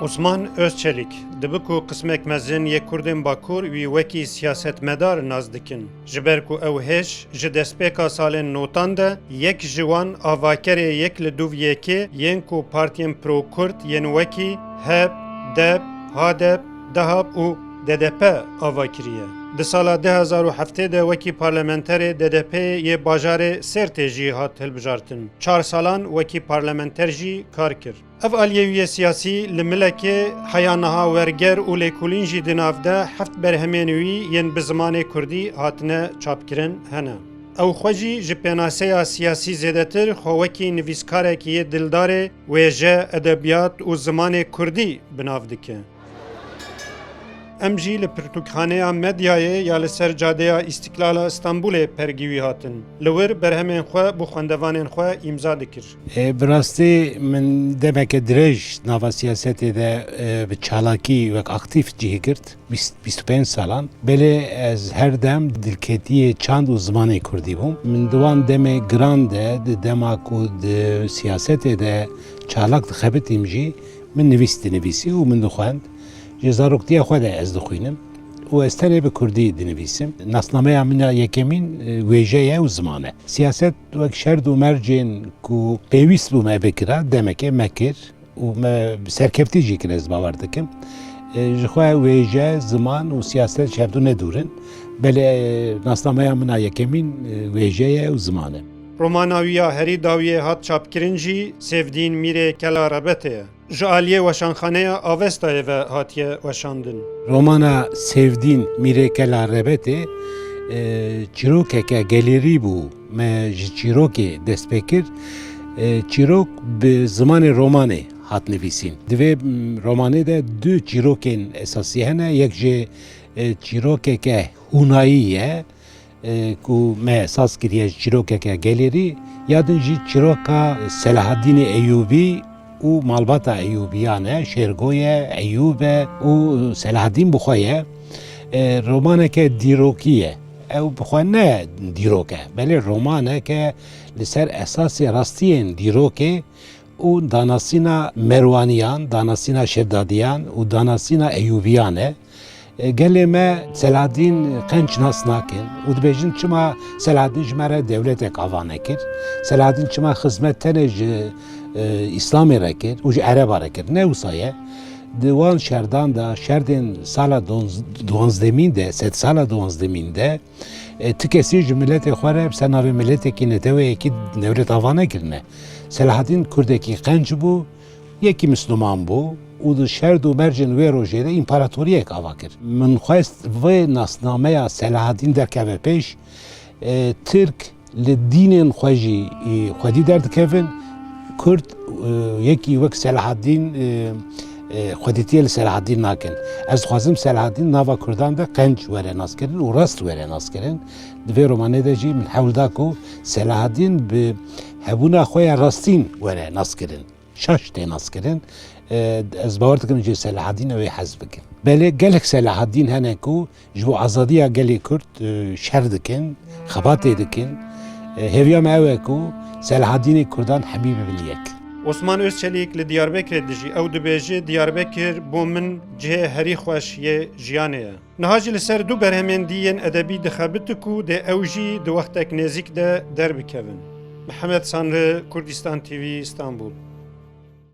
Osman Özçelik dibi ku qismek mezin yek Kurdên Bakur wî wekî siyasetmedar nas dikin. Ji ber ku ew hêj ji destpêka salên notan de yek ji wan avakerê yek li duv yekê yên ku partiyên pro-Kurd yên wekî HEP, DEP, HADEP, DEHAP û DDP ava kiriye. Di sala 2007 de wekî parlamenterê DDP yê bajarê Sêrtê jî hat hilbijartin. 4 salan wekî parlamenter jî kar kir. Ev aliyewiyê siyasî li milekê heya niha werger û lêkolîn jî di nav de heft berhemên wî yên bi zimanê Kurdî hatine çapkirin hene. Ew xwe jî ji pênaseya siyasî zêdetir xwe wekî nivîskarekî yê dildarê wêje edebiyat û zimanê Kurdî bi nav dike. Em jî li pirtûkxaneya medyayê ya li ser cadeya İstiklala İstanbulê pergîwî hatin. Li wir berhemên xwe bi xwendevanên xwe îmza dikir. Bi rastî min demeke dirêj nava siyasetê de bi çalakî wek aktif cihê kirt 25 salan. Belê ez her dem dilketiyê çand û zimanê Kurdî bûm. Min di wan demê giran de di dema ku di siyasetê de çalak dixebitîm jî min nivîsî û min dixwend. Ji zaroktiya xwe de ez dixwînim û ez tenê bi Kurdî dinivîsim. Nasnameya min ya yekemîn wêje ye û ziman e. Siyaset wek şerd û mercên ku pêwîst bû me bikira demeke me kir û me serkeftî jî kir ez bawer dikim. Ji xwe wêje, ziman û siyaset şevdû nedûrin. Belê nasnameya min ya yekemîn wêje ye û ziman e. Romana wî ya herî dawiyê hat çapkirin jî Sevdîn Mîrê Kela Rebetê ye. Ji aliyê weşanxaneya Avestayê ve hatiye weşandin. Romana Sevdîn Mîrê Kela Rebetê çîrokeke gelêrî bû me ji çîrokê dest pê kir. Çîrok bi zimanê romanê hat nivîsîn. Divê romanê de du çîrokên esasî hene. Yek ji çîrokeke hûnayî ye ku me esas kiriye çîrokeke gelêrî ya din jî çîroka Selahaddînê Eyyûbî û malbata Eyyûbiyan e, Şêrgoye, Eyyûb e û Selahaddîn bi xwe ye. Romaneke dîrokî ye. Ew bi xwe ne dîrok e, belê romaneke li ser esasê rastiyên dîrokê û danasîna Merwaniyan, danasîna Şeddadiyan û danasîna Eyyûbiyan e. Gelê me Selahaddîn qenc nas nakin û dibêjin çima Selahaddîn ji me re dewletek ava nekir. Selahaddîn çima xizmet tenê ji İslamê re kir û ji Ereba re kir. Ne wisa ye? Di wan şerdan da şerdên sala duwazdemîn de, sed sala duwazdemîn de ti kesî ji milletê xwe re ser navê milletekî neteweyekî dewlet ava nekirine. Selahaddîn Kurdekî qenc bû, yekî Müslüman bû û di şerd û mercên wê rojê de împaratoriyek ava kir. Min xwest vê nasnameya Selahaddîn derkeve pêş, Tirk li dînên xwe jî xwedî derdikevin, Kurd yekî wek Selahaddîn xwedîtiyê li Selahaddîn nakin. Ez dixwazim Selahaddîn nava Kurdan de qenc were naskirin û rast were naskirin. Di vê romanê de jî min hewl da ku Selahaddîn bi hebûna xwe ya rastîn were naskirin. Şaş tê naskirin. Ez bawer dikim jî Selahaddîn ew ê hez bikin. Belê gelek Selahaddîn hene ku ji bo azadiya gelê Kurd şer dikin, xebatê dikin. Hêviya me ew e ku Selahaddînê Kurdan hemî bibin yek. Osman Özçelik li Diyarbekirê dijî ew dibêje Diyarbekir bû min cihê herî xweş yê jiyanê ye. Niha jî li ser du berhemên dîyên edebî dixebit ku dê ew jî di wextek nêzik de derbikevin. Mihemed Sanrı, Kurdistan TV, İstanbul.